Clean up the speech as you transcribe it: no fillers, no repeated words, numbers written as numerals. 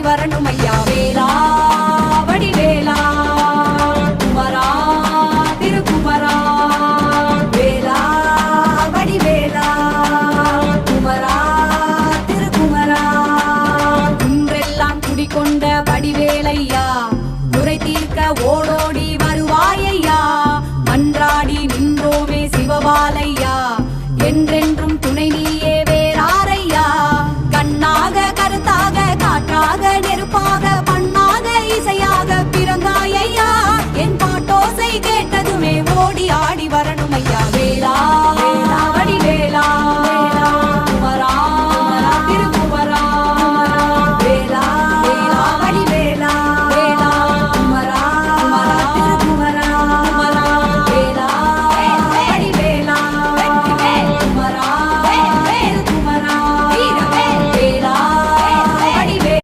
வரணும் ஐயா. வேலா வடிவேலா குமரா திருக்குமரா, வேலா வடிவேலா குமரா திருக்குமரா. குன்றெல்லாம் குடிகொண்ட வடிவேலையா, குறை தீர்க்க ஓடோ